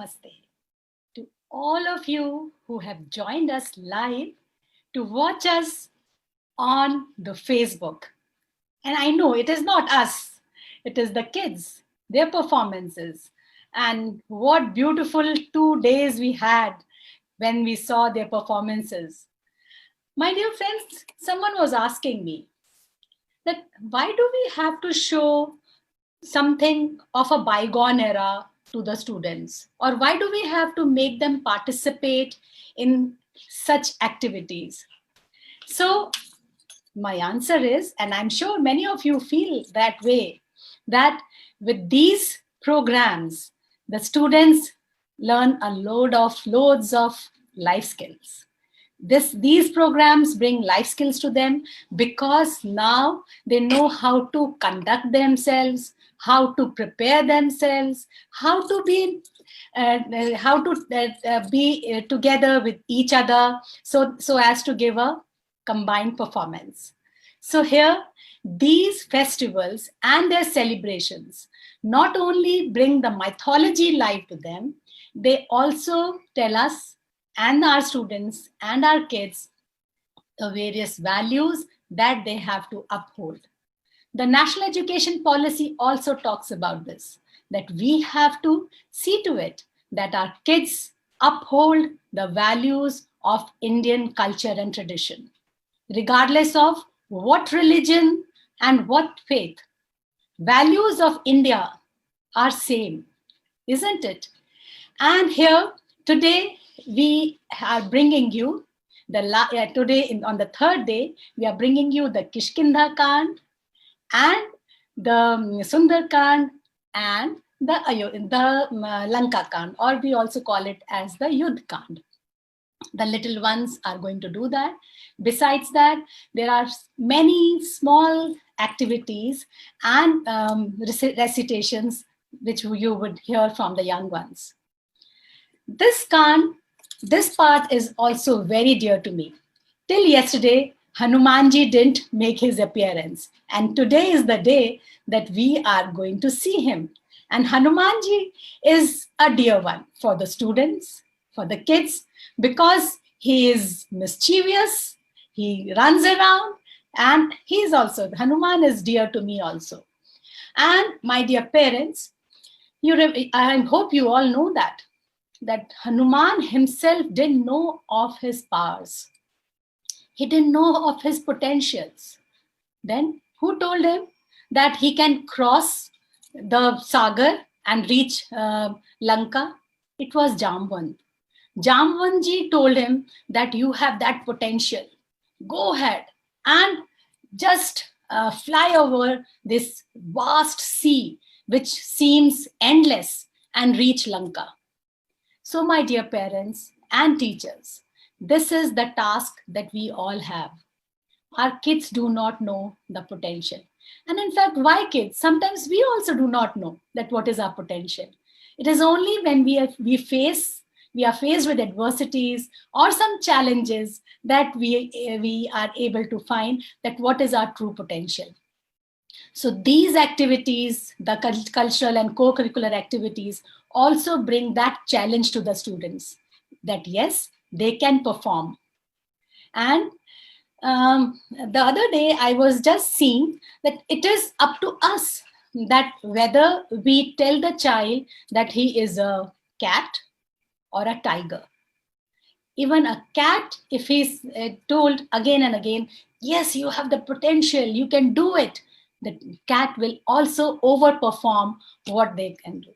Namaste to all of you who have joined us live to watch us on the Facebook. And I know it is not us, it is the kids, their performances. And what beautiful 2 days we had when we saw their performances. My dear friends, someone was asking me that why do we have to show something of a bygone era to the students? Or why do we have to make them participate in such activities? So, my answer is, and I'm sure many of you feel that way, that with these programs, the students learn loads of life skills. These programs bring life skills to them because now they know how to conduct themselves, how to prepare themselves, how to be together with each other, so as to give a combined performance. So here, these festivals and their celebrations not only bring the mythology live to them, they also tell us and our students and our kids the various values that they have to uphold. The national education policy also talks about this, that we have to see to it that our kids uphold the values of Indian culture and tradition, regardless of what religion and what faith. Values of India are same, isn't it? And here today we are bringing you on the third day we are bringing you the Kishkinda Kand and the Sundar Kand and the Lanka Kand, or we also call it as the Yudh Kand. The little ones are going to do that. Besides that, there are many small activities and recitations which you would hear from the young ones. This part is also very dear to me. Till yesterday, Hanumanji didn't make his appearance. And today is the day that we are going to see him. And Hanumanji is a dear one for the students, for the kids, because he is mischievous, he runs around, and Hanuman is dear to me also. And my dear parents, I hope you all know that Hanuman himself didn't know of his powers. He didn't know of his potentials. Then who told him that he can cross the Sagar and reach Lanka? It was Jamvan. Jamvanji told him that you have that potential. Go ahead and just fly over this vast sea, which seems endless, and reach Lanka. So, my dear parents and teachers, this is the task that we all have. Our kids do not know the potential. And in fact, why kids? Sometimes we also do not know that what is our potential. It is only when we are faced with adversities or some challenges that we are able to find that what is our true potential. So these activities, the cultural and co-curricular activities, also bring that challenge to the students that yes, they can perform. And the other day I was just seeing that it is up to us that whether we tell the child that he is a cat or a tiger. Even a cat, if he's told again and again, yes, you have the potential, you can do it, the cat will also overperform what they can do.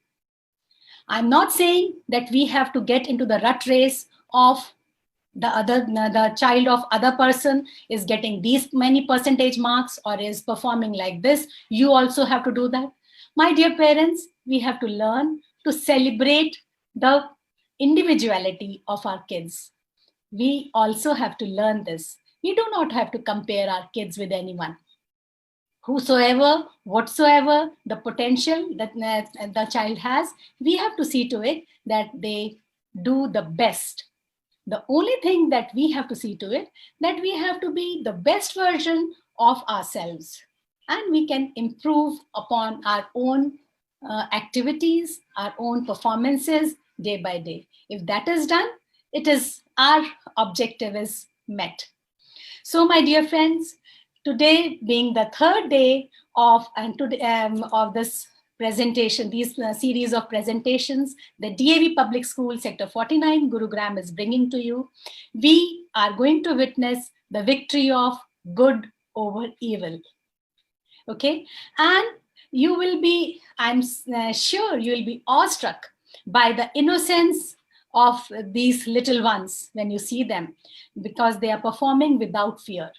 I'm not saying that we have to get into the rat race of the child of other person is getting these many percentage marks or is performing like this. You also have to do that. My dear parents, we have to learn to celebrate the individuality of our kids. We also have to learn this. We do not have to compare our kids with anyone. Whosoever, whatsoever the potential that the child has, we have to see to it that they do the best. The only thing that we have to see to it, that we have to be the best version of ourselves. And we can improve upon our own activities, our own performances, day by day. If that is done, it is our objective is met. So, my dear friends, today being the third day of of this presentation, these series of presentations, the DAV Public School Sector 49, Gurugram is bringing to you, we are going to witness the victory of good over evil. Okay, and you will be, I'm sure you will be awestruck by the innocence of these little ones when you see them, because they are performing without fear.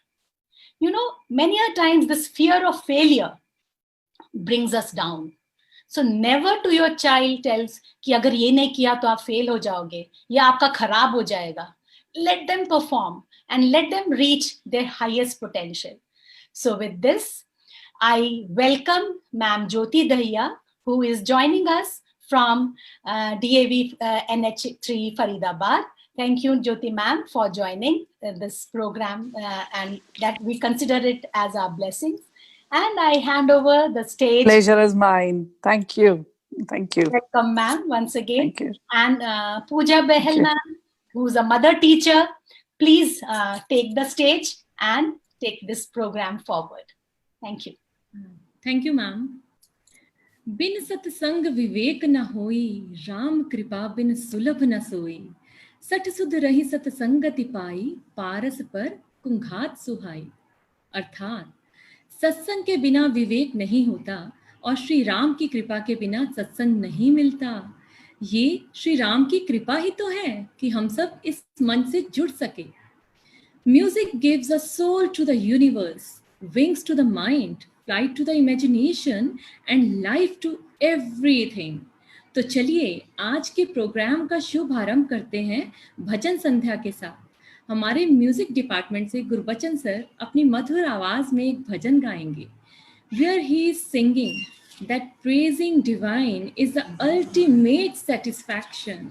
You know, many a times this fear of failure brings us down. So never to your child tells कि अगर ये नहीं किया तो आप fail हो जाओगे या आपका खराब हो जाएगा. Let them perform and let them reach their highest potential. So with this, I welcome Ma'am Jyoti Dahiya, who is joining us from DAV NH3 Faridabad. Thank you, Jyoti ma'am, for joining this program, and that we consider it as our blessings. And I hand over the stage. Pleasure is mine. Thank you. Thank you. Welcome, ma'am, once again. Thank you. And Pooja Behel, ma'am, who's a mother teacher, please take the stage and take this program forward. Thank you. Thank you, ma'am. बिन सत्संग विवेक न होई, राम कृपा बिन सुलभ न सोई. सठ सुध रही सत्संगति पाई, पारस पर कुंघात सुहाई. अर्थात सत्संग के बिना विवेक नहीं होता और श्री राम की कृपा के बिना सत्संग नहीं मिलता. ये श्री राम की कृपा ही तो है कि हम सब इस मंच से जुड़ सके. Music gives a soul to the universe, wings to the mind, flight to the imagination and life to everything. तो चलिए आज के प्रोग्राम का शुभारंभ करते हैं भजन संध्या के साथ. हमारे म्यूजिक डिपार्टमेंट से गुरबचन सर अपनी मधुर आवाज में एक भजन गाएंगे. Where he is singing that praising divine is the ultimate satisfaction.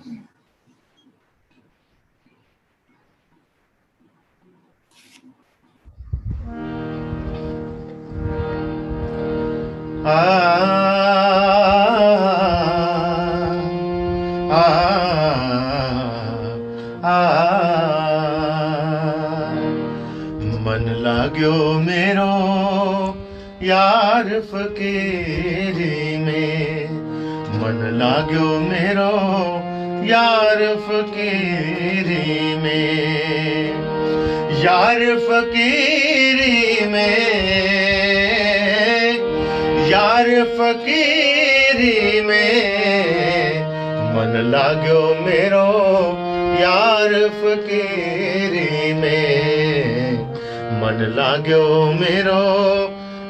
मन लाग्यो मेरो यार फकीरी में, मन लाग्यो मेरो यार फकीरी में, यार फकीरी में, यार फकीरी में. मन लाग्यो मेरो यार फकीरी में, मन लाग्यो मेरो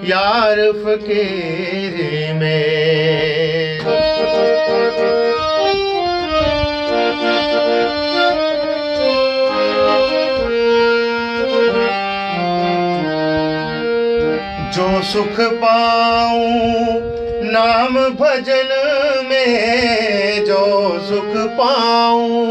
यार फकीरी में. जो सुख पाऊं नाम भजन में, जो सुख पाऊं,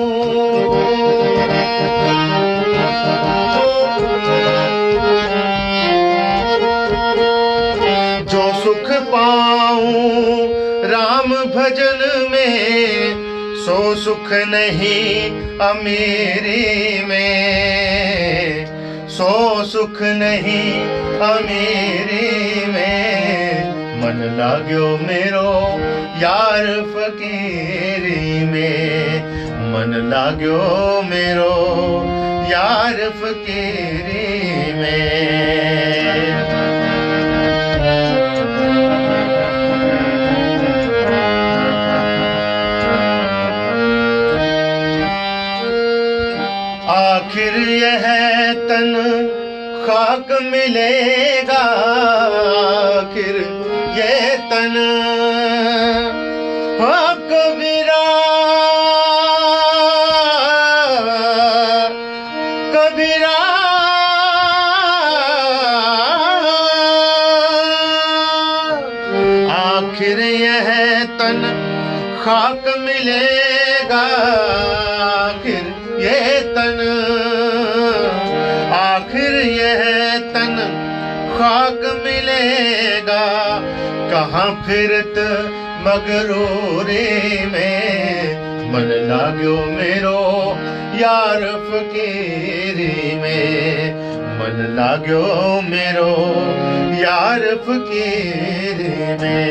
जो सुख पाऊं राम भजन में, सो सुख नहीं अमीरी में, सो सुख नहीं अमीरी में. मन लाग्यो मेरो यार फकीरी में, मन लाग्यो मेरो यार फकीरी में. आखिर यह तन खाक मिलेगा, आखिर ये तन कबीरा, कबीरा आखिर यह तन खाक मिलेगा, आखिर ये तन, आखिर यह तन खाक मिलेगा. कहाँ फिरत मगरूरी में, मन लाग्यो मेरो यार फकीरी में, मन लाग्यो मेरो यार फकीरी में।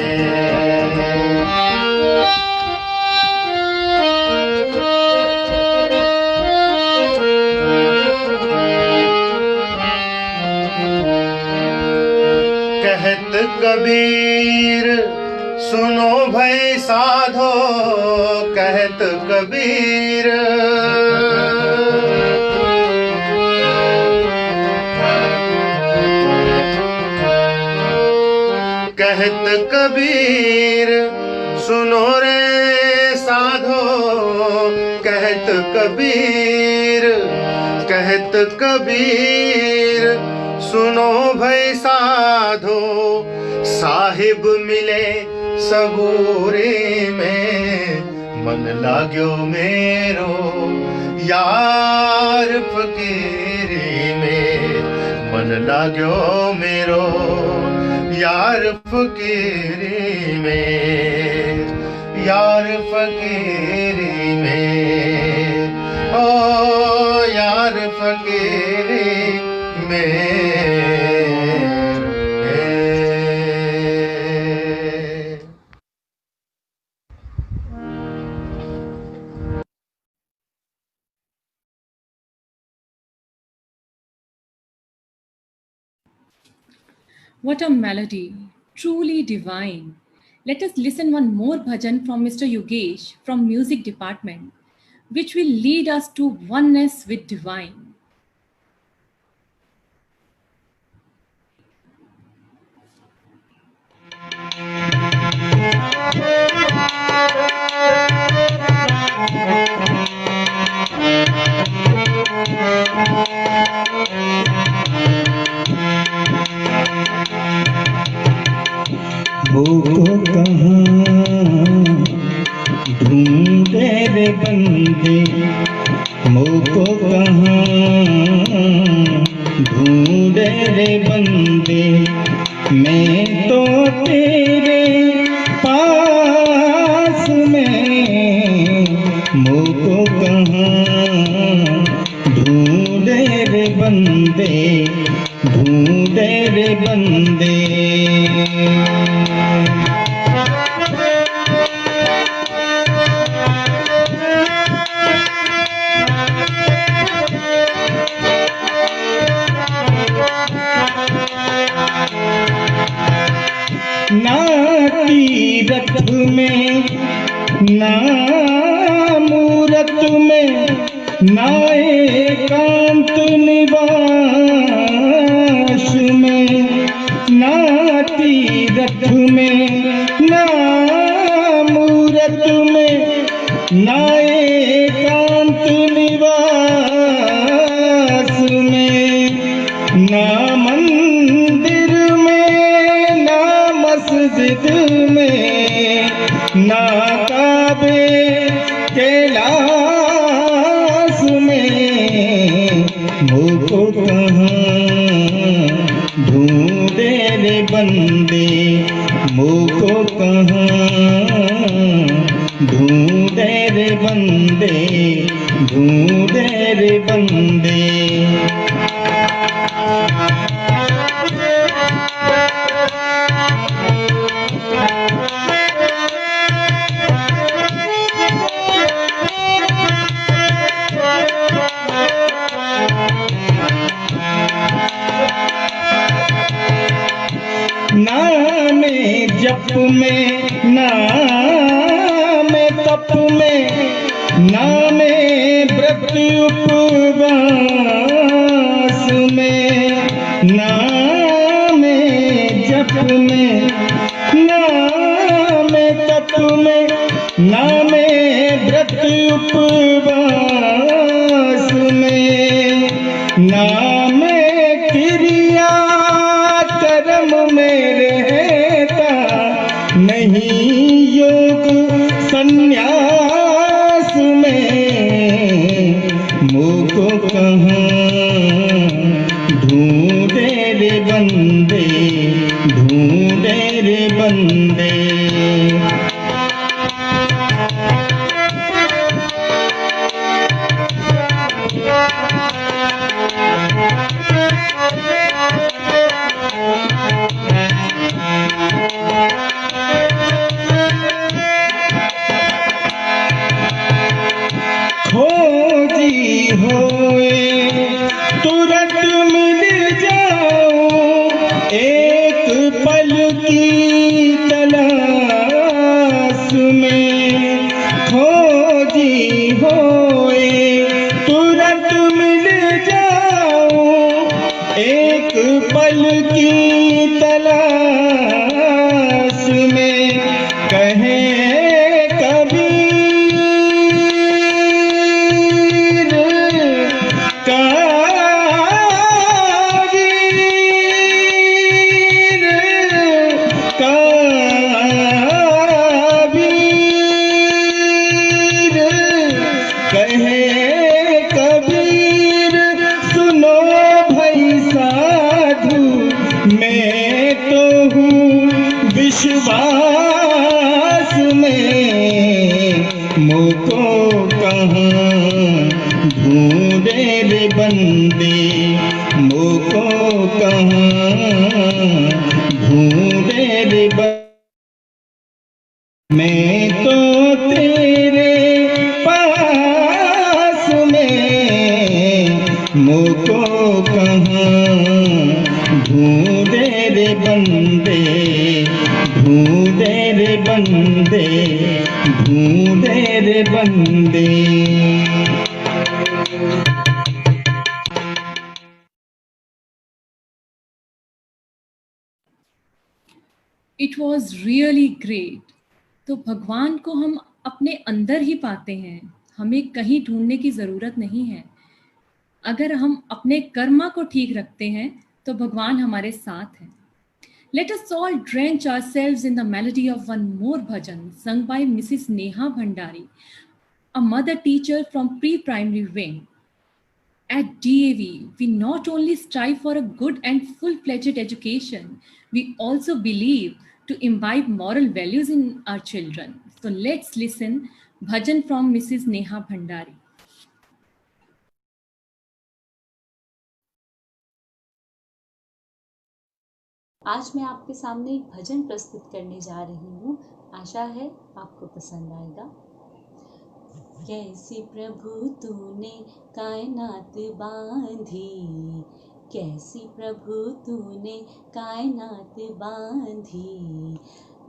कहत कबीर सुनो भाई साधो, कहत कबीर कहत कबीर सुनो रे साधो, कहत कबीर कहत कबीर सुनो भाई साधो, साहिब मिले सबूरे में, मन लाग्यो मेरो यार फकीरी में, मन लाग्यो मेरो यार फकीरी में, यार फकीरी में, ओ यार फकीरी में। What a melody, truly divine. Let us listen one more bhajan from Mr. Yogesh from Music Department, which will lead us to oneness with divine. को कहाँ ढूंढे रे बंदे, मुझको कहाँ ढूंढे रे बंदे, मैं तो तेरे पास में, मुझको कहाँ ढूंढे रे बंदे, ढूंढे रे बंदे। ना तीरथ में ना मूरत में, ना एकांत निवास में, ना तीरथ में ना मूरत में, ना एकांत निवास में, ना मंदिर में ना मस्जिद में, ना काबे कैलाश में, मुझको कहाँ ढूंढे रे बंदे, मुझको कहाँ ढूंढे रे बंदे, ढूंढे रे बंदे। नाम जप में नाम तप में, नाम व्रत उपवास में, नाम जप में नाम तप में, नाम व्रत उपवास में, नाम क्रिया कर्म में रहता नहीं योग संन्यास में, मुझको कहाँ ढूंढे रे बंदे, ढूंढे रे बंदे। पल की तलाश में कहे कबीर काबीर काबीर कहे कबीर सुनो भाई साधु मैं तो हूँ विश्वास में मुझको कहाँ ढूंढे रे बंदे मुझको कहाँ ढूंढे रे मैं तो तेरे पास में मुझको कहाँ ढूंढे रे बंदे ढूंढे रे बंदे ढूंढे रे बंदे। It was really great. तो भगवान को हम अपने अंदर ही पाते हैं, हमें कहीं ढूंढने की ज़रूरत नहीं है। अगर हम अपने कर्मा को ठीक रखते हैं तो भगवान हमारे साथ हैं। Let us all drench ourselves in the melody of one more bhajan sung by Mrs. Neha Bhandari, a mother teacher from pre-primary wing. At DAV, we not only strive for a good and full-fledged education, we also believe to imbibe moral values in our children. So let's listen bhajan from Mrs. Neha Bhandari. आज मैं आपके सामने एक भजन प्रस्तुत करने जा रही हूँ। आशा है आपको पसंद आएगा। कैसी प्रभु तूने कायनात बांधी, कैसी प्रभु तूने कायनात बांधी,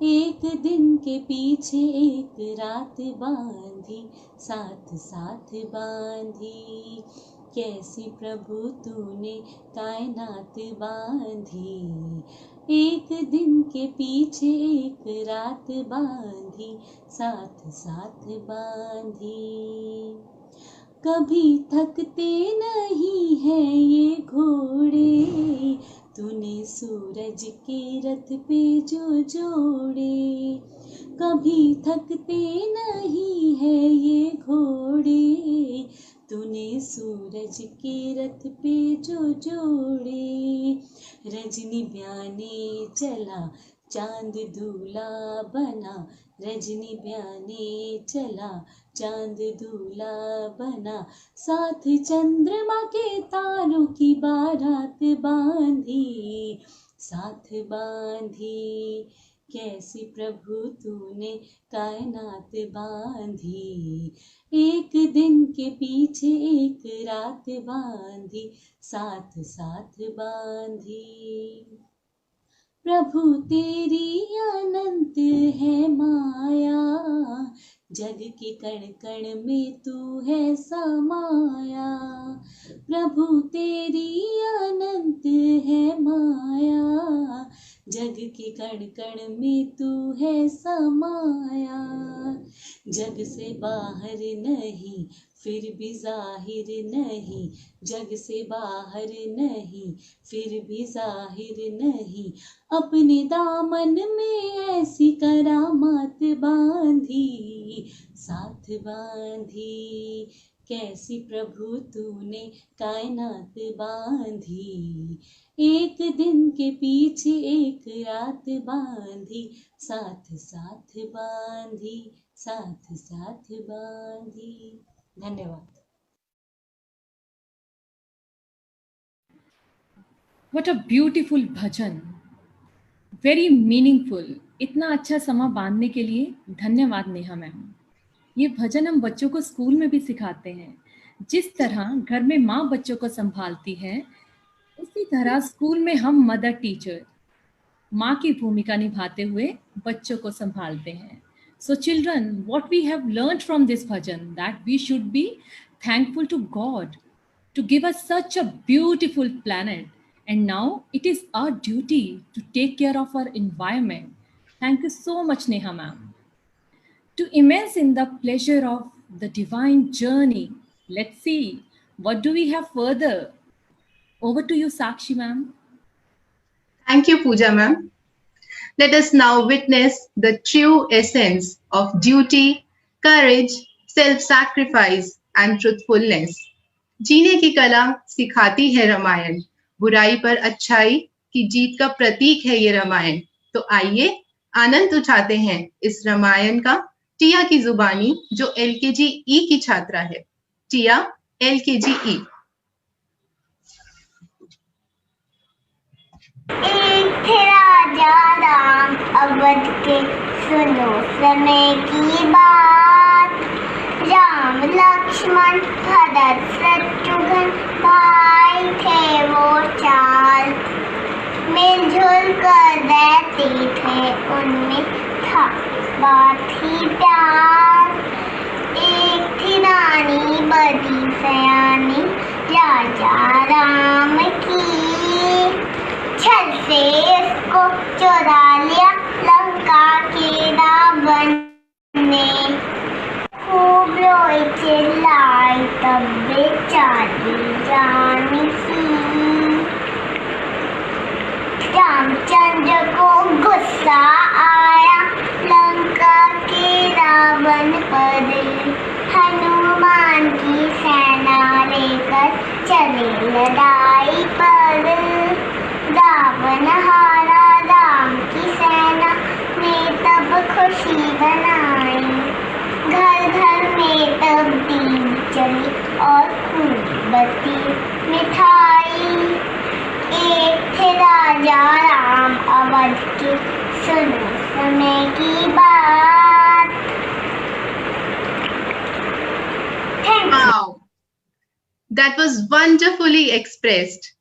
एक दिन के पीछे एक रात बांधी, साथ साथ बांधी। कैसी प्रभु तूने कायनात बांधी, एक दिन के पीछे एक रात बांधी, साथ साथ बांधी। कभी थकते नहीं हैं ये घोड़े, तूने सूरज के रथ पे जो जोड़े। कभी थकते नहीं हैं ये घोड़े, तूने सूरज के रथ पे जो जोड़े। रजनी ब्याने चला चांद दूल्हा बना, रजनी ब्याने चला चांद दूल्हा बना, साथ चंद्रमा के तारों की बारात बांधी, साथ बांधी। कैसी प्रभु तूने कायनात बांधी, एक दिन के पीछे एक रात बांधी, साथ साथ बांधी। प्रभु तेरी अनंत है माया, जग के कण कण में तू है समाया। प्रभु तेरी अनंत है माया, जग के कण कण में तू है समाया। जग से बाहर नहीं फिर भी जाहिर नहीं, जग से बाहर नहीं फिर भी जाहिर नहीं, अपने दामन में ऐसी करामात बांधी, साथ बांधी। कैसी प्रभु तूने कायनात बांधी, एक दिन के पीछे एक रात बांधी, साथ साथ बांधी, साथ साथ बांधी। धन्यवाद। What a beautiful bhajan, very meaningful. इतना अच्छा समा बांधने के लिए धन्यवाद नेहा मैम। ये भजन हम बच्चों को स्कूल में भी सिखाते हैं। जिस तरह घर में माँ बच्चों को संभालती है, उसी तरह स्कूल में हम मदर टीचर माँ की भूमिका निभाते हुए बच्चों को संभालते हैं। So children, what we have learned from this bhajan, that we should be thankful to God to give us such a beautiful planet And now it is our duty to take care of our environment. Thank you so much, Neha ma'am. To immerse in the pleasure of the divine journey, let's see, what do we have further? Over to you, Sakshi ma'am. Thank you, Pooja ma'am. Let us now witness the true essence of duty, courage, self-sacrifice and truthfulness. जीने की कला सिखाती है रामायण, बुराई पर अच्छाई की जीत का प्रतीक है ये रामायण। तो आइए आनंद उठाते हैं इस रामायण का टिया की जुबानी, जो LKG E की छात्रा है। टिया, LKG E। एक थे राजा राम अवध के, सुनो समय की बात। राम लक्ष्मण भरत शत्रुघ्न भाई थे वो चार, मिलजुल कर रहते थे, उनमें था बात ही प्यार। एक थी रानी बड़ी सयानी, राजा राम की, छल से इसको चुरा लिया लंका के रावण ने। खूब रोई चिल्लाई तब बेचारी रानी सी, रामचंद्र को गुस्सा आया लंका के रावण पर, हनुमान की सेना लेकर चले लड़ाई पर। रावण हारा, राम की सेना ने तब खुशी बनाई, घर घर में तब दीप चली और खूब बत्ती मिठाई। एक थे राजा राम अवध के, सुनो समय की बात। Wow, that was wonderfully expressed.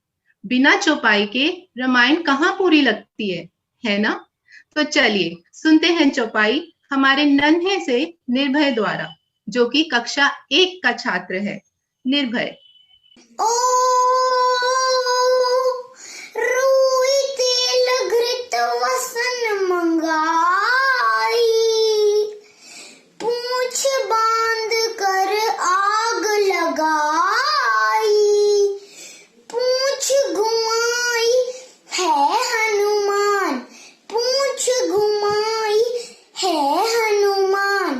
बिना चौपाई के रामायण कहाँ पूरी लगती है ना? तो चलिए सुनते हैं चौपाई हमारे नन्हे से निर्भय द्वारा, जो कि कक्षा 1 का छात्र है। निर्भय। ओ रुई तेल घृत वसन मंगाई, पूंछ बांध कर आग लगाई, पूंछ घुमाई है हनुमान, पूंछ घुमाई है हनुमान।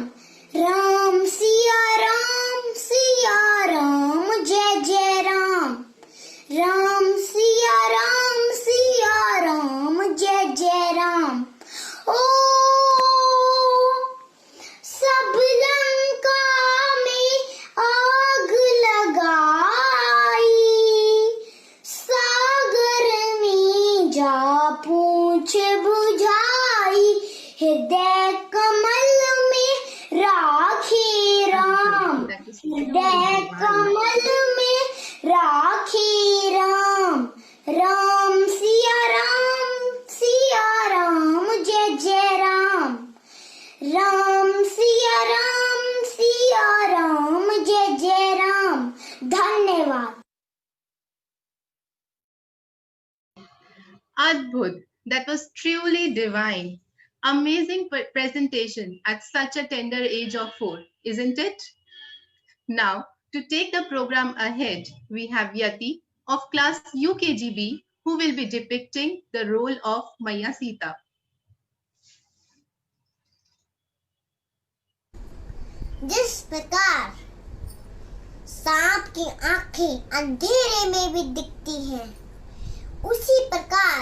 राम सिया राम जय जय राम, राम सिया राम जय जय राम। ओ सब लंका में आग लगाई, सागर में जा पूंछ बुझाई, हृदय कमल में राखे राम, हृदय कमल में राखे राम। राम सिया राम जय जय राम, राम सिया राम जय जय राम। धन्यवाद। Adbhut, that was truly divine. Amazing presentation at such a tender age of 4, isn't it? Now, to take the program ahead, we have Yati of class UKGB, who will be depicting the role of Maya Sita. जिस प्रकार सांप की आंखें अंधेरे में भी दिखती हैं, उसी प्रकार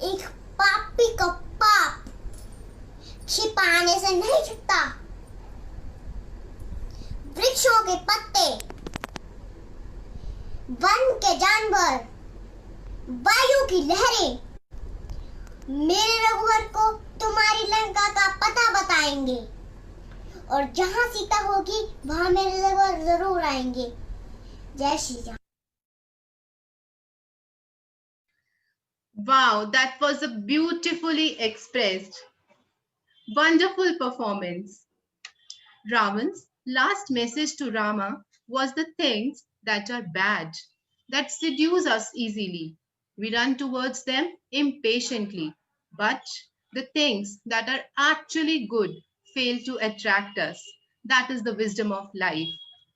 एक पापी का पाप छिपाने से नहीं छुपता। वृक्षों के पत्ते, वन के जानवर, वायु की लहरें मेरे रघुवर को तुम्हारी लंका का पता बताएंगे, और जहां सीता होगी वहां मेरे रघुवर जरूर आएंगे। जय Shri Ram. Wow, that was a beautifully expressed, wonderful performance. Ravan's last message to Rama was the things that are bad, that seduce us easily, We run towards them impatiently, but the things that are actually good fail to attract us. That is the wisdom of life.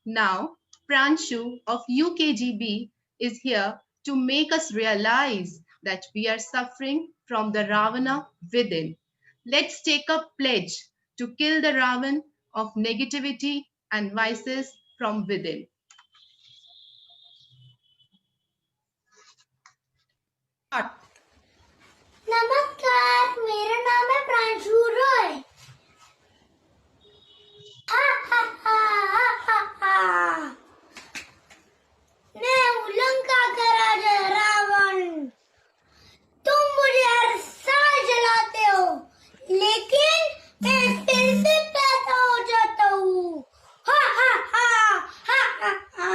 Now, Pranshu of UKGB is here to make us realize that we are suffering from the Ravana within. Let's take a pledge to kill the Ravan of negativity and vices from within. नमस्कार, मेरा नाम है प्रांशु रॉय। हा हा हा हा हा हा। मैं हूँ लंका का राजा रावण। तुम मुझे हर साल जलाते हो, लेकिन मैं फिर से पैदा हो जाता हूँ। हा हा हा हा हा हा।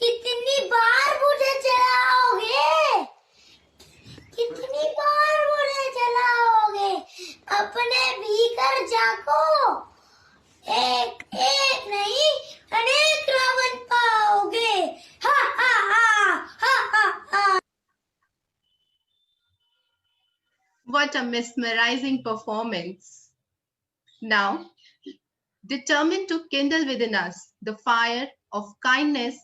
कितनी बार मुझे जलाओगे? कितनी बार मुझे जलाओगे? अपने भीतर झांको, एक एक नहीं अनेक रावण पाओगे। हा हा हा हा हा हा। What a mesmerizing performance. Now, determined to kindle within us the fire of kindness,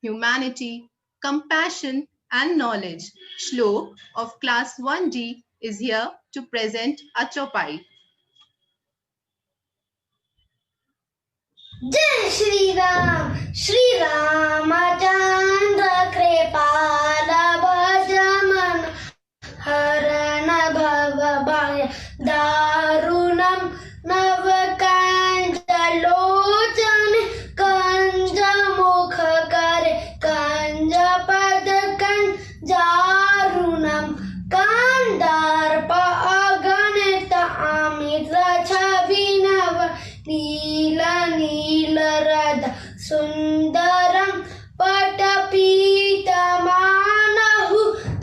humanity, compassion, and knowledge, Shlok of class 1D is here to present a chopai. जय श्री रामचंद्र कृपाल भजमन हरण भव भय दारुणम नव कंज लोचन कंज मुख कर कंज पद कंजारुणम कंदर्प अगणित अमित छविनव नील नील रद सुंदरम पटपीतमानहु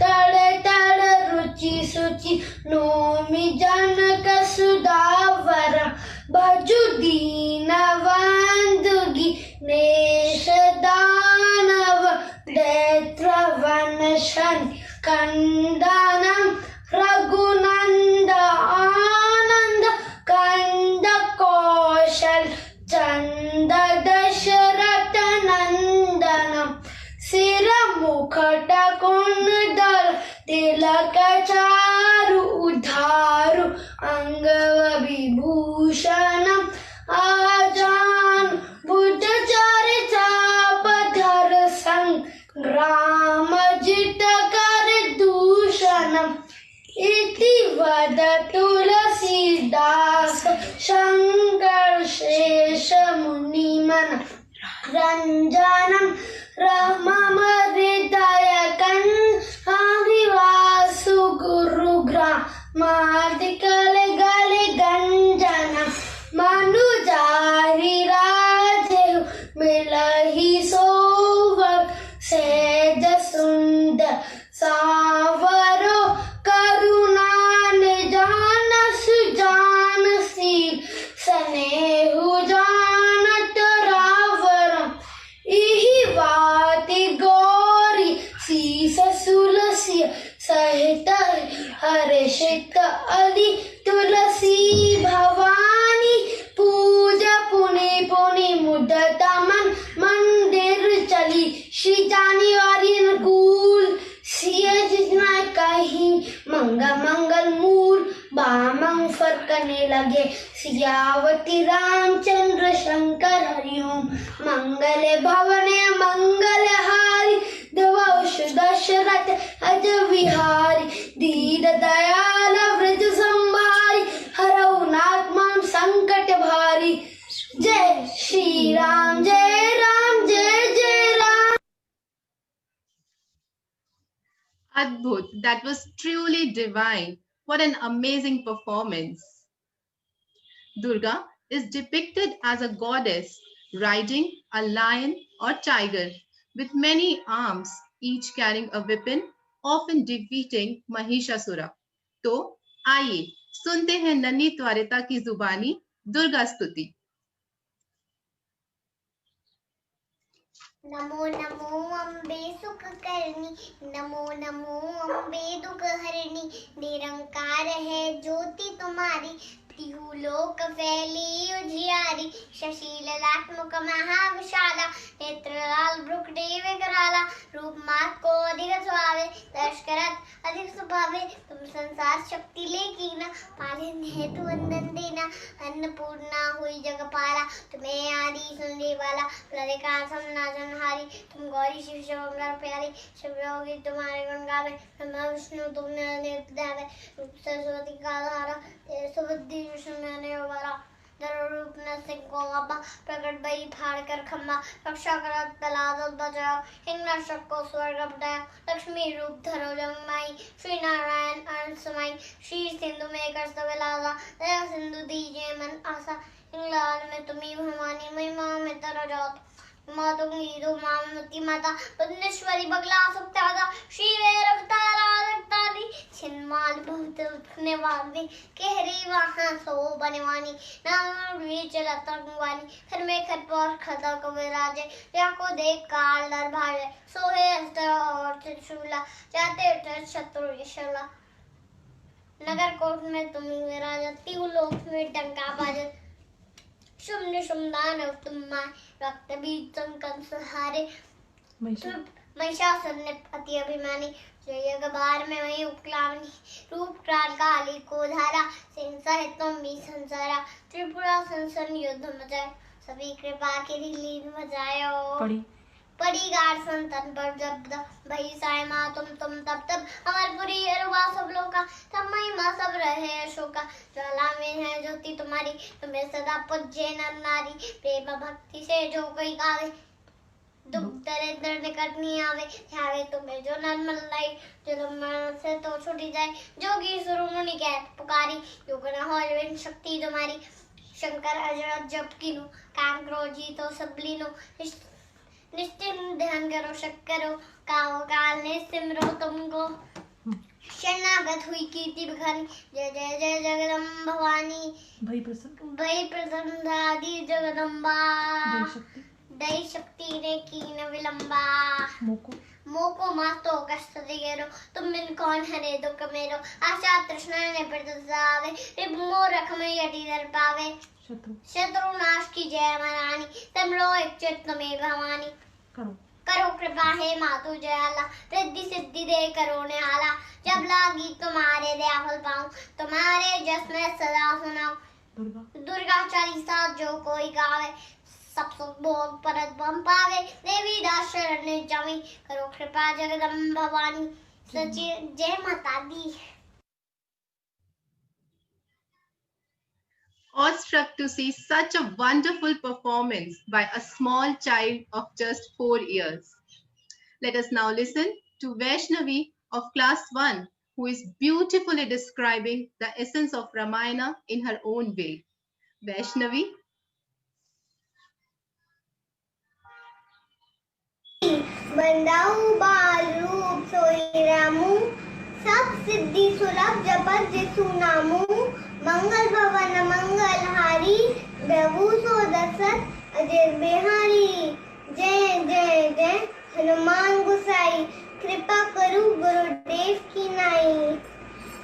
तड़ तड़ रुचि सुचि नोमि जनक सुधावरम भजु दीन बंधुगी नेश दानव दैत्र वनशन कंदनम रघुनंद आनंद कंद कौशल चंद दशरथ नंदनम सिर मुखट कुंडल तिलक चारु उधारु अंगव विभूषणम आजान बुद्ध चरिताप धर संग्राम जित कर दूषणम इति वद तुलसीदास शंकर शेष मुनिमन रंजनम मम हृदय हरिवासु गुरु ग्रामादिकल गल गंजनम मनुजारि राधे मिलहि सोवर सेज सुंदर सावरो करुणा निजान सुजानशील स्नेहु जानत रावण इहि वाति गौरी शीस सुलसी सहित हर्षित अली तुलसी भवानी पूजा पुनि पुनि मुदत मन मंदिर चली श्री जानी वारी अनुकूल सिय जितना कहीं मंगल मूल बामंग फरकने लगे सियावती रामचंद्र शंकर हरिओम मंगल भवने मंगल हारी देवौष दशरथ अज विहारी दीन दयाल व्रज संभारी हरऊ नाथ मम संकट भारी जय श्री राम जय राम जय जय Ram. Adbhut, that was truly divine. What an amazing performance. Durga is depicted as a goddess riding a lion or tiger with many arms, each carrying a weapon, often defeating Mahishasura. तो आइए सुनते हैं नन्ही त्वरिता की जुबानी दुर्गा स्तुति। नमो नमो अम्बे सुख करनी, नमो नमो अम्बे दुख हरणी, निरंकार है ज्योति तुम्हारी, तिहु लोक फैली उजियारी, शशि ललाट मुख महाविशाला, नेत्र लाल भ्रुकुटी विकराला, रूप मात को अधिक सुहावे, दर्श करत अधिक सुभावे, तुम संसार शक्ति लेकीना, पालन हेतु वंदन देना, अन्नपूर्णा हुई जगपाला, तुम्हें आदि सुनने वाला, प्रलय काल समनाशनहारी, तुम गौरी शिव शंकर प्यारी, शिव योगी तुम्हारे गुण गावे, ब्रह्मा विष्णु तुमने नेत्र ध्यावे, रूप सरस्वती का धारा, तेरे सुबुद्धि विष्णु मैंने उबारा, रूप न सिंह को अब्बा, प्रकट भई फाड़ कर खम्बा, रक्षा करत तलादल बचाओ, हिंगनाशक को स्वर्ग बताया, लक्ष्मी रूप धरो जमाई, श्री नारायण अनंत समाई, श्री सिंधु में कर सब लाला, दया सिंधु दीजिए मन आशा, इंग्लाल में तुम्ही भवानी, महिमा में तरो जात, मातुम गीदो मामती माता, पद्मेश्वरी बगला सप्तादा, श्री वैरवतारा रक्तादी, छिन्माल बहुत उठने वाली, केहरी वहाँ सो बनवानी, नाम भी चला तंगवानी, खर में खर पर खदा को विराजे, या को देख काल दर भाजे, सोहे अस्त्र और त्रिशूला, जाते उठे शत्रु यशला, नगर कोट में तुम विराजा, तिहु लोक में डंका बाजे, शुभ निशुम्दान उत्तमाय, रक्त बीजम कंसहारे, महिषासुर ने अति अभिमानी, जय गबार में वही उपक्लावनी, रूप काल काली को धारा, सिंह सहित तुम भी संसारा, त्रिपुरा संसन युद्ध मचाए, सभी कृपा के लीन मचायो, पड़ी गार संतन पर जब भई साय माँ तुम तब अमरपुरी अरुवा सब लोका, तब महिमा सब रहे अशोका, ज्वाला में है ज्योति तुम्हारी, तुम्हें सदा पूज्य नर नारी, प्रेम भक्ति से जो कोई गावे, दुख दरिद्र निकट नहीं आवे, ध्यावे तुम्हें जो नर्मल लाई, जो तुम से तो छूटी जाए, जोगी सुर मुनि कह पुकारी, योग न हो शक्ति तुम्हारी, शंकर अजर जप कीनो, काम क्रोधी तो सब लीनो, निश्चित ध्यान करो शक करो, काओ काल ने सिमरो तुमको, शरणागत हुई कीर्ति बखानी, जय जय जय जगदम्ब भवानी, भई प्रसन्न आदि जगदम्बा, दई शक्ति ने कीन विलंबा, मोको मातो कष्ट दिगेरो, तुम बिन कौन हरे दुख मेरो, आशा तृष्णा ने प्रदसावे, रिप मोर रखमे यति दर पावे, शत्रु नाश की जय महारानी, तमलो एक चित्त में भवानी, करो कृपा है मातु जयाला, रिद्धि सिद्धि दे करो निहाला, जब लागी तुम्हारे दया फल पाऊं, तुम्हारे जस में सदा सुनाऊं, दुर्गा चालीसा जो कोई गावे, सब सुख भोग परत बम पावे, देवी दास शरण जामी, करो कृपा जगदम्ब भवानी, सच्ची जय माता दी। Awestruck to see such a wonderful performance by a small child of just 4 years. Let us now listen to Vaishnavi of class 1, who is beautifully describing the essence of Ramayana in her own way. Vaishnavi. बंदाऊ बाल रूप सोई रामू, सब सिद्धि सुलभ जपत जिसु नामू, मंगल भवन मंगल हारी, प्रभु सो दशरथ अजय बिहारी, जय जय जय हनुमान गोसाई, कृपा करो गुरुदेव की नाई।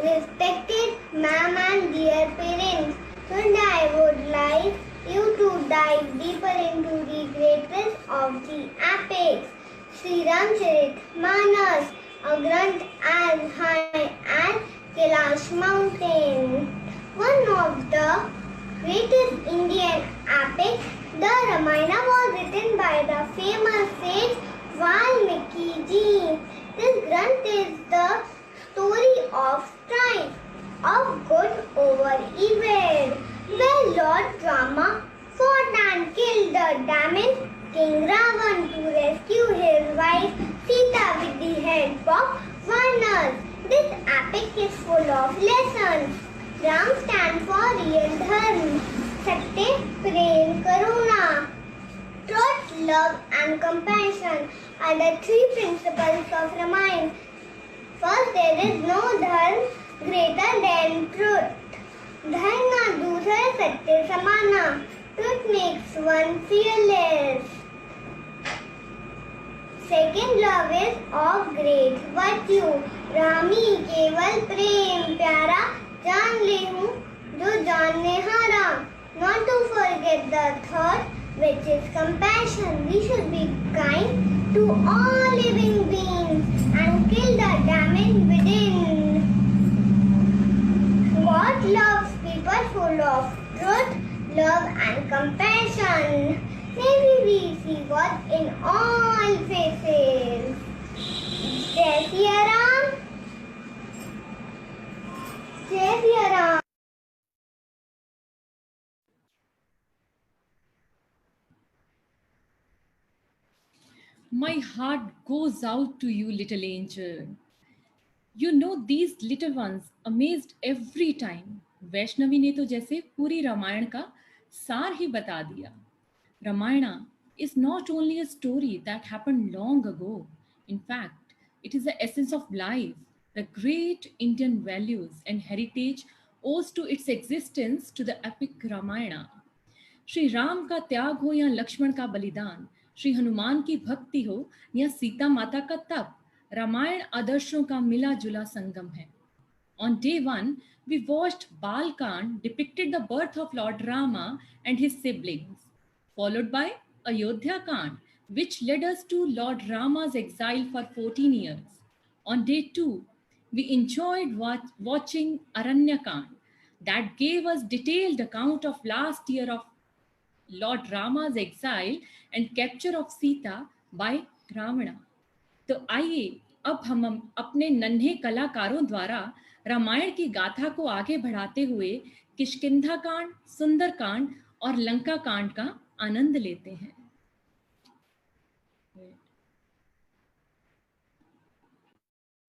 Respected ma'am and dear parents, today I would like you to dive deeper into the greatness of the epics. Sri Ramcharitmanas, a grunt as high as Kailash mountain. One of the greatest Indian epics, the Ramayana, was written by the famous sage Valmiki ji. This grunt is the story of strife of good over evil, where Lord Rama fought and killed the damaged King Ravan to rescue his wife Sita with the help of Vanas. This epic is full of lessons. Ram stands for real dharma, Satya, Prem, Karuna. Truth, love and compassion are the three principles of Ramayana. First, there is no dharma greater than truth. Dharma दूसरा सत्य समाना. Truth makes one fearless. Second love is of great virtue. Rami केवल प्रेम प्यारा जान ले हूँ जो जानने हारा. Not to forget the third, which is compassion. We should be kind to all living beings and kill the damage within. God loves people full of truth, love and compassion. Maybe we see God in all faces. Jai Siya Ram. Jai Siya Ram. My heart goes out to you, little angel. You know, these little ones amazed every time. Vaishnavi ने तो जैसे पूरी रामायण का सार ही बता दिया. Ramayana is not only a story that happened long ago. In fact, it is the essence of life. The great Indian values and heritage owes to its existence to the epic Ramayana. Shri Ram का त्याग हो या लक्ष्मण का बलिदान, श्री हनुमान की भक्ति हो या सीता माता का तप, रामायण आदर्शों का मिला जुला संगम है. On day 1, we watched Balkand depicted the birth of Lord Rama and his siblings, followed by Ayodhya Kand, which led us to Lord Rama's exile for 14 years. On day 2, we enjoyed watching Aranya Kand, that gave us detailed account of last year of Lord Rama's exile and capture of Sita by Ravana. तो आइए अब हम अपने नन्हे कलाकारों द्वारा रामायण की गाथा को आगे बढ़ाते हुए किष्किंधा कांड, सुंदर कांड और लंका कांड का आनंद लेते हैं.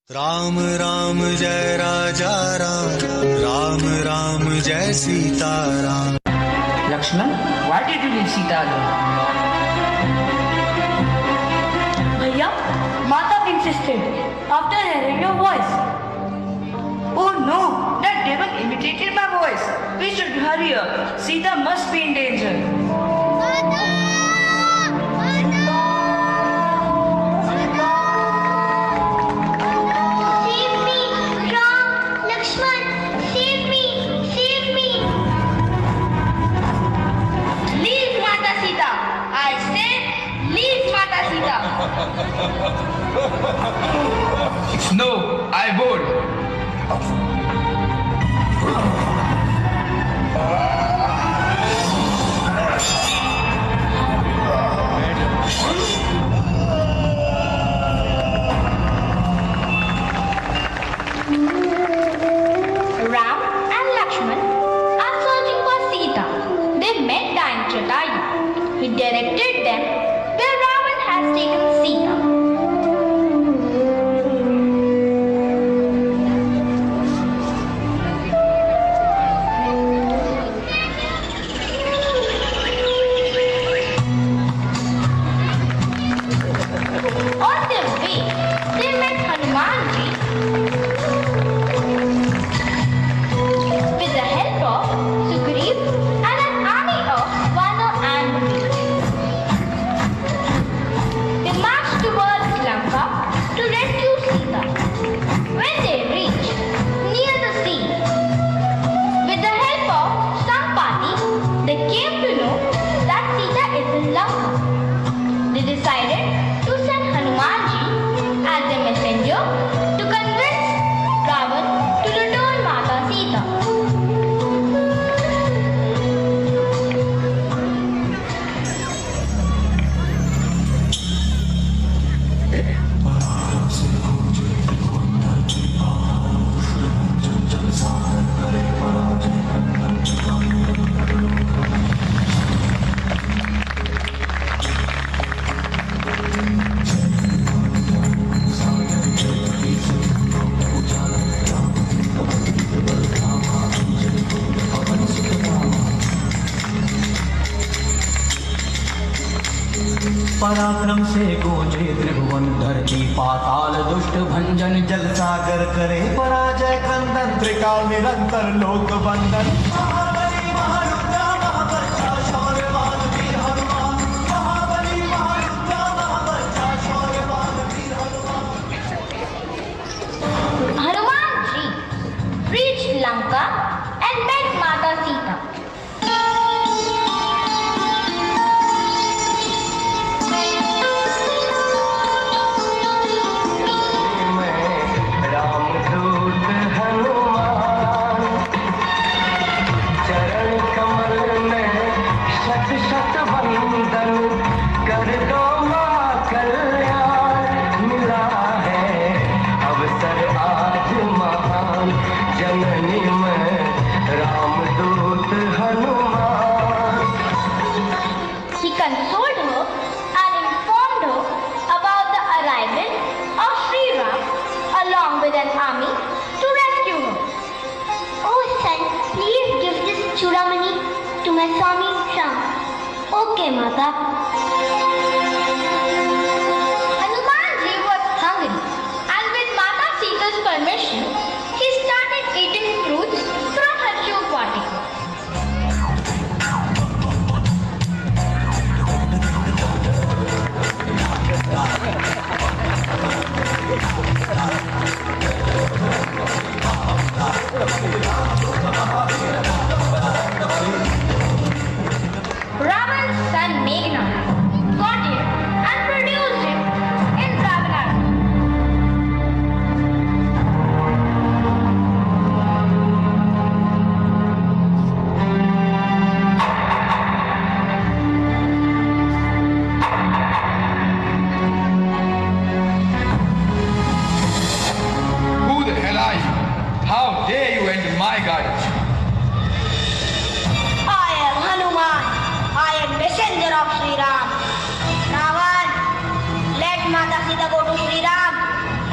राम राम जय राजा राम, राम राम जय Sita Ram. Lakshman, why did you leave Sita alone? Bhaiya, Mata insisted after hearing your voice. Oh no, that devil imitated my voice. We should hurry up. Sita must be in danger. Save me, Ram, Lakshman, save me, save me. Leave Mata Sita. I say, leave Mata Sita. No, I would. Ram and Lakshman are searching for Sita. They met Daintratayu. He directed them where Ravan has taken Sita. On their way, they met Hanumanji. With the help of Sugriv and an army of Vana and Muni. They marched towards Lanka to rescue Sita. When they reached near the sea, with the help of Sampati, they came to know that Sita is in Lanka. They decided to send Hanumanji as a messenger to convince Ravan to return Mata Sita. पराक्रम से गूंजे त्रिभुवन, धरती पाताल दुष्ट भंजन, जल सागर करे पराजय क्रंदन, त्रिकाल निरंतर लोक बंधन. महाबली महारुद्रा महाबर्चा शौर्यवान वीर हनुमान, महाबली महारुद्रा महाबर्चा शौर्यवान रामदूत हनुमान चरण कमल में शत शत वंदन कर दो माँ कल्याण मिला है अवसर आज महान जननी में रामदूत Hanuman. He consoled her and informed her about the arrival of Sri Ram along with an army to rescue her. Oh son, please give this Chudamani to my Swami Ram. Okay, Mata. Hanumanji was hungry and with Mata Sita's permission, he started eating fruits from her shoe vatika. Ravan's son Meghnad got him and produced him in Ravana. Who the hell are you? How dare you enter my garden? I am Hanuman. I am messenger of Sri Ram. Ravan, let Mata Sita go to Sri Ram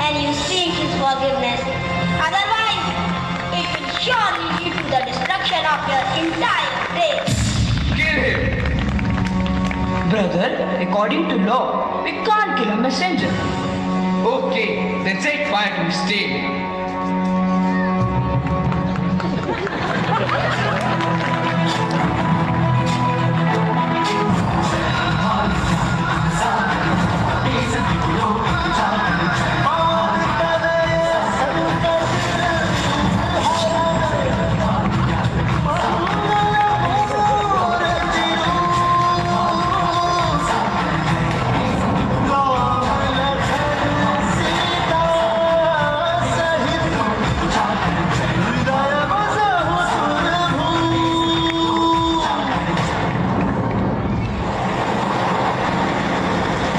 and you seek his forgiveness. Otherwise, it will surely lead to the destruction of your entire race. Kill him! Brother, according to law, we can't kill a messenger. Okay, then set fire to his stable.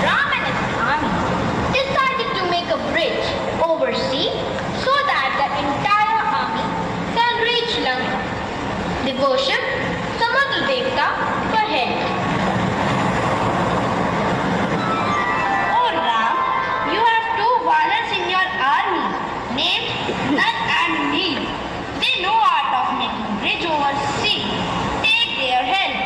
Ram and his army decided to make a bridge over sea so that the entire army can reach Lanka. They worshipped Samudra Devta for help. Oh Ram, you have two warriors in your army named Nan and Neel. They know art of making bridge over sea. Take their help.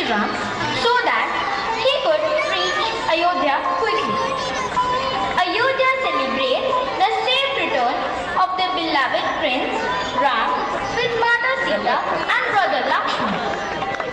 Ram so that he could reach Ayodhya quickly. Ayodhya celebrates the safe return of the beloved prince Ram with Mata Sita and brother Lakshmana.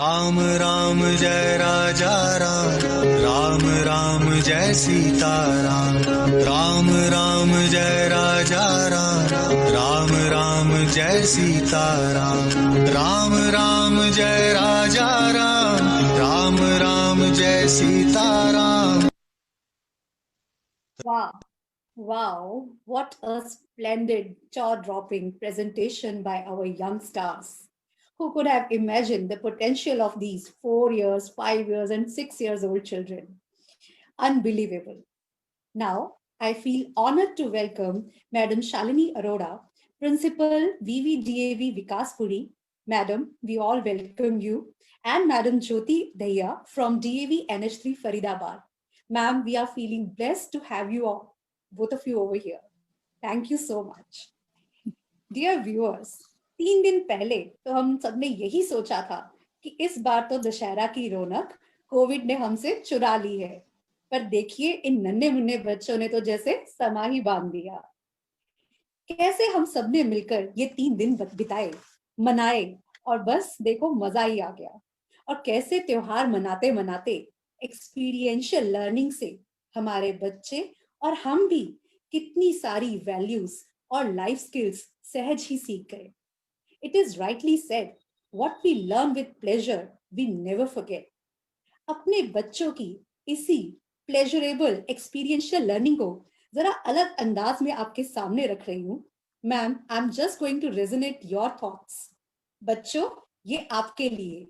Ram Ram जय राजा राम, राम राम जय सीता राम, राम राम जय राजा राम, राम राम जय सीता राम, राम राम जय राजा राम, राम राम जय Sita Ram. Wow, wow, what a splendid jaw-dropping presentation by our young stars. Who could have imagined the potential of these 4 years, 5 years, and 6 years old children? Unbelievable. Now, I feel honored to welcome Madam Shalini Arora, Principal VVDAV Vikaspuri. Madam, we all welcome you. And Madam Jyoti Dahiya from DAV NH3 Faridabad. Ma'am, we are feeling blessed to have you all, both of you over here. Thank you so much. Dear viewers, 3 दिन पहले तो हम सबने यही सोचा था कि इस बार तो दशहरा की रौनक कोविड ने हमसे चुरा ली है, पर देखिए इन नन्हे मुन्ने बच्चों ने तो जैसे समा ही बांध दिया। कैसे हम सबने मिलकर ये 3 दिन बिताए, मनाए और बस देखो मजा ही आ गया। और कैसे त्योहार मनाते मनाते एक्सपीरियंशियल लर्निंग से हमारे बच्चे और हम भी कितनी सारी वैल्यूज और लाइफ स्किल्स सहज ही सीख गए। It is rightly said, what we learn with pleasure, we never forget. अपने बच्चों की इसी pleasurable experiential learning को जरा अलग अंदाज में आपके सामने रख रही हूँ। Ma'am, I'm just going to resonate your thoughts. बच्चों, ये आपके लिए।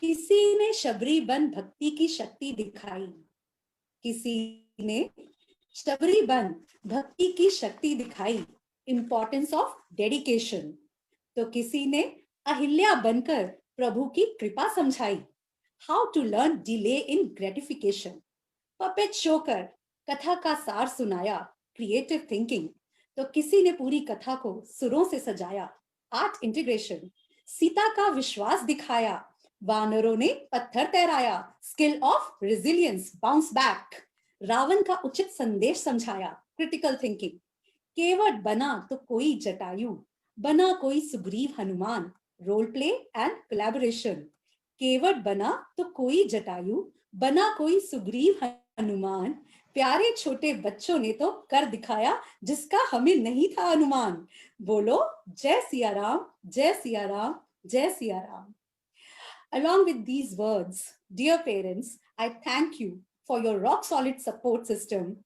किसी ने शबरी बन भक्ति की शक्ति दिखाई, किसी ने शबरी बन भक्ति की शक्ति दिखाई, importance of dedication. तो किसी ने अहिल्या बनकर प्रभु की कृपा समझाई, how to learn delay in gratification. Puppet show कर कथा का सार सुनाया, क्रिएटिव थिंकिंग. तो किसी ने पूरी कथा को सुरों से सजाया, आर्ट इंटीग्रेशन. सीता का विश्वास दिखाया, वानरों ने पत्थर तैराया, skill of resilience, bounce back. Ravana का उचित संदेश समझाया, क्रिटिकल थिंकिंग. केवट बना तो कोई जटायु, बना कोई Sugriva Hanuman, role play and collaboration. Kevat बना तो कोई जटायु, बना कोई सुग्रीव हनुमान. प्यारे छोटे बच्चों ने तो कर दिखाया जिसका हमें नहीं था अनुमान. बोलो जय सिया राम, जय सिया राम, जय Siya Ram. Along with these words, dear parents, I thank you for your rock solid support system,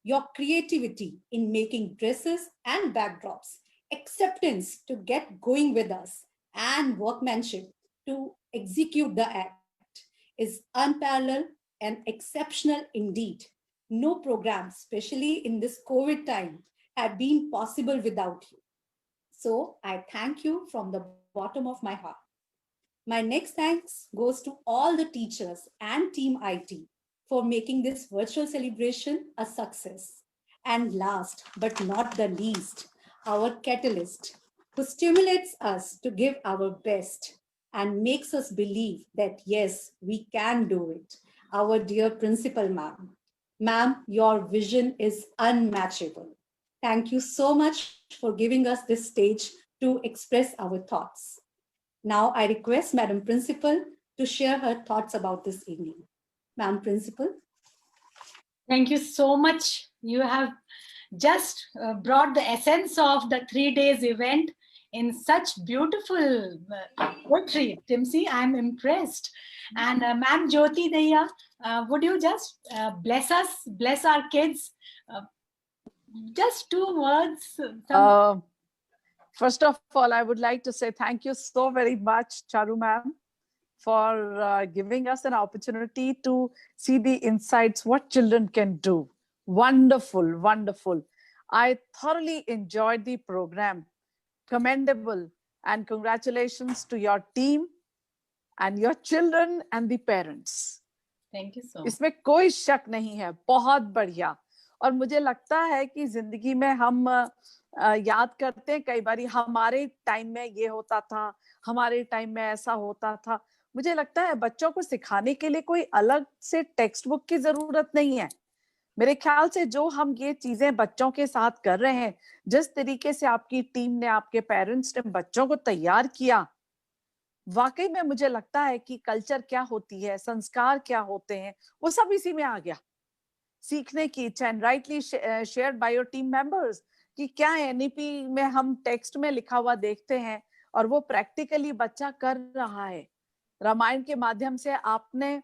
your creativity in making dresses and backdrops, acceptance to get going with us, and workmanship to execute the act is unparalleled and exceptional indeed. No program, especially in this COVID time, had been possible without you. So I thank you from the bottom of my heart. My next thanks goes to all the teachers and Team IT for making this virtual celebration a success. And last but not the least, our catalyst, who stimulates us to give our best and makes us believe that yes, we can do it. Our dear principal ma'am. Ma'am, your vision is unmatchable. Thank you so much for giving us this stage to express our thoughts. Now I request Madam Principal to share her thoughts about this evening. Ma'am Principal. Thank you so much. You have just brought the essence of the 3 days event in such beautiful poetry. Timsy, I'm impressed. And Ma'am Jyoti Dahiya, would you just bless us, bless our kids? Just 2 words. First of all, I would like to say thank you so very much, Charu ma'am, for giving us an opportunity to see the insights, what children can do. Wonderful, wonderful. I thoroughly enjoyed the program. Commendable, and congratulations to your team and your children and the parents. Thank you so much. इसमें कोई शक नहीं है, बहुत बढ़िया. और मुझे लगता है कि जिंदगी में हम याद करते हैं कई बारी हमारे टाइम में ये होता था, हमारे टाइम में ऐसा होता था. मुझे लगता है बच्चों को सिखाने के लिए कोई अलग से टेक्स्ट बुक की जरूरत नहीं है. मेरे ख्याल से जो हम ये चीजें बच्चों के साथ कर रहे हैं, जिस तरीके से आपकी टीम ने, आपके पेरेंट्स ने बच्चों को तैयार किया, वाकई में मुझे लगता है कि कल्चर क्या होती है, संस्कार क्या होते हैं, वो सब इसी में आ गया। सीखने की इच्छा, and rightly shared by your team members, कि क्या एनईपी में हम टेक्स्ट में लिखा हुआ देखते हैं और वो प्रैक्टिकली बच्चा कर रहा है। रामायण के माध्यम से आपने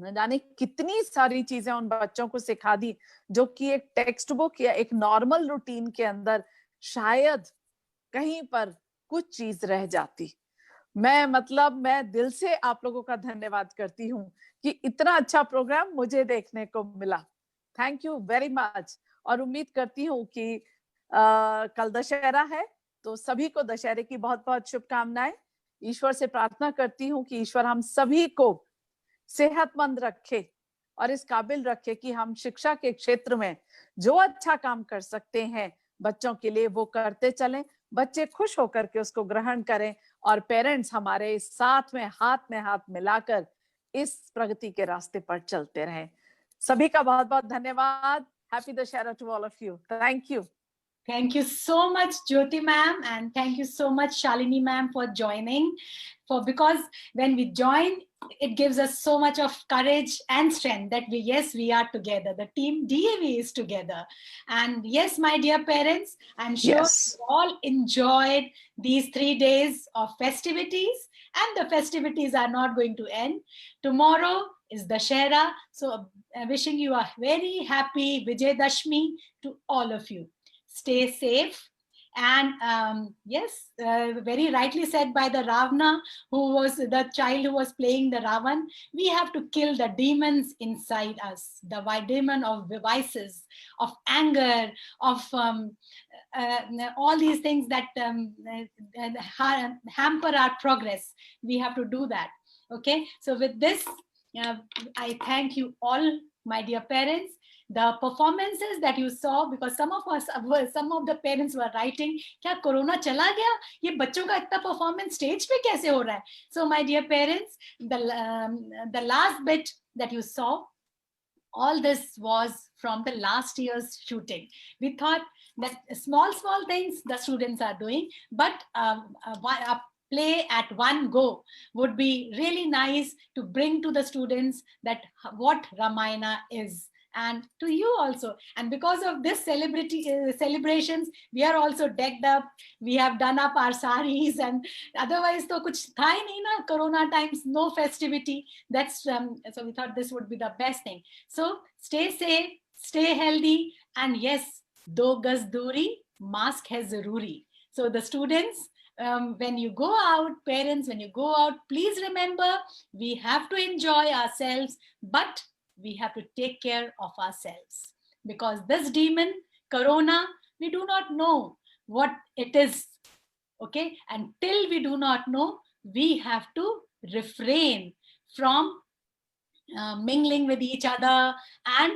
न जाने कितनी सारी चीजें उन बच्चों को सिखा दी, जो कि एक टेक्स्ट बुक या एक नॉर्मल रूटीन के अंदर शायद कहीं पर कुछ चीज रह जाती। मैं दिल से आप लोगों का धन्यवाद करती हूँ कि इतना अच्छा प्रोग्राम मुझे देखने को मिला। Thank you very much. और उम्मीद करती हूँ कि कल दशहरा है, तो सभी को दशहरे की बहुत बहुत शुभकामनाएं। ईश्वर से प्रार्थना करती हूँ कि ईश्वर हम सभी को सेहतमंद रखे और इस काबिल रखे कि हम शिक्षा के क्षेत्र में जो अच्छा काम कर सकते हैं बच्चों के लिए वो करते चलें, बच्चे खुश होकर के उसको ग्रहण करें और पेरेंट्स हमारे साथ में हाथ मिलाकर इस प्रगति के रास्ते पर चलते रहें। सभी का बहुत बहुत धन्यवाद। Happy Dussehra to all of you. Thank you. Thank you so much, Jyoti ma'am, and thank you so much, Shalini ma'am, for joining. Because when we join, it gives us so much of courage and strength that we are together. The team DAV is together. And yes, my dear parents, I'm sure you all enjoyed these 3 days of festivities, and the festivities are not going to end. Tomorrow is Dashera. So wishing you a very happy Vijayadashmi to all of you. Stay safe. And yes, very rightly said by the Ravana, who was the child who was playing the Ravan, we have to kill the demons inside us, the demon of vices, of anger, of all these things that hamper our progress. We have to do that. Okay, so with this, I thank you all, my dear parents. The performances that you saw, because some of the parents were writing, क्या corona चला गया, ये बच्चों का इतना performance stage पे कैसे हो रहा है? So my dear parents, the last bit that you saw, all this was from the last year's shooting. We thought that small things the students are doing, but a play at one go would be really nice to bring to the students that what Ramayana is. And to you also. And because of this celebrations, we are also decked up. We have done up our saris, and otherwise to kuch tha hi nahi na, corona times, no festivity. That's so we thought this would be the best thing. So stay safe, stay healthy, and yes, do gaz duri, mask hai zaruri. So the students, when you go out, parents, when you go out, please remember, we have to enjoy ourselves, but we have to take care of ourselves, because this demon, corona, we do not know what it is. Okay, and till we do not know, we have to refrain from mingling with each other, and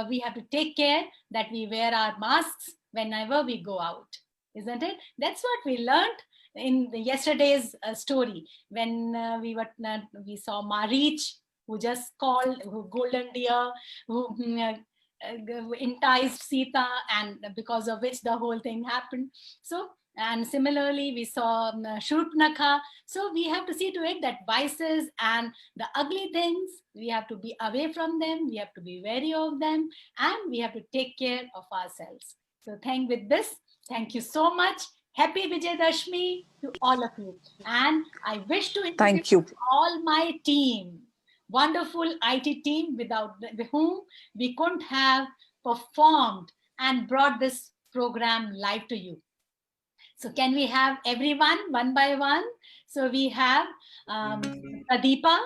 we have to take care that we wear our masks whenever we go out, isn't it? That's what we learned in yesterday's story, when we saw Marich, who just called, who golden deer, who enticed Sita, and because of which the whole thing happened. So, and similarly, we saw Shurpnakha. So we have to see to it that vices and the ugly things, we have to be away from them, we have to be wary of them, and we have to take care of ourselves. So thank you so much. Happy Vijayadashmi to all of you. And I wish to introduce all my team. Wonderful IT team without whom we couldn't have performed and brought this program live to you. So can we have everyone one by one? So we have Pradeepa,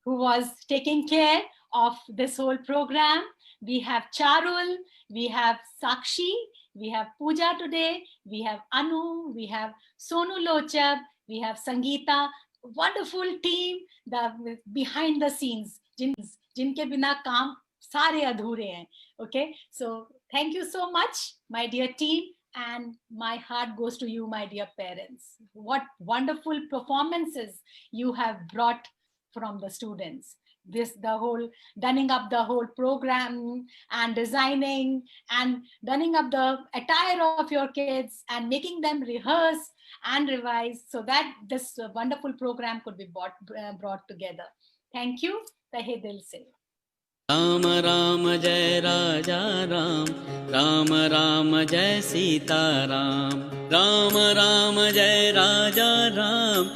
who was taking care of this whole program. We have Charul, we have Sakshi, we have Pooja today, we have Anu, we have Sonu Lochab, we have Sangeeta. Wonderful team, the behind the scenes, jinke bina kaam sare adhure hain. Okay, so thank you so much, my dear team, and my heart goes to you, my dear parents. What wonderful performances you have brought from the students. the whole dunning up the whole program and designing and dunning up the attire of your kids and making them rehearse and revise so that this wonderful program could be brought together. Thank you. Tahe dil se. Ram Ram जय राजा राम, राम राम जय सीता राम, राम राम जय राजा राम।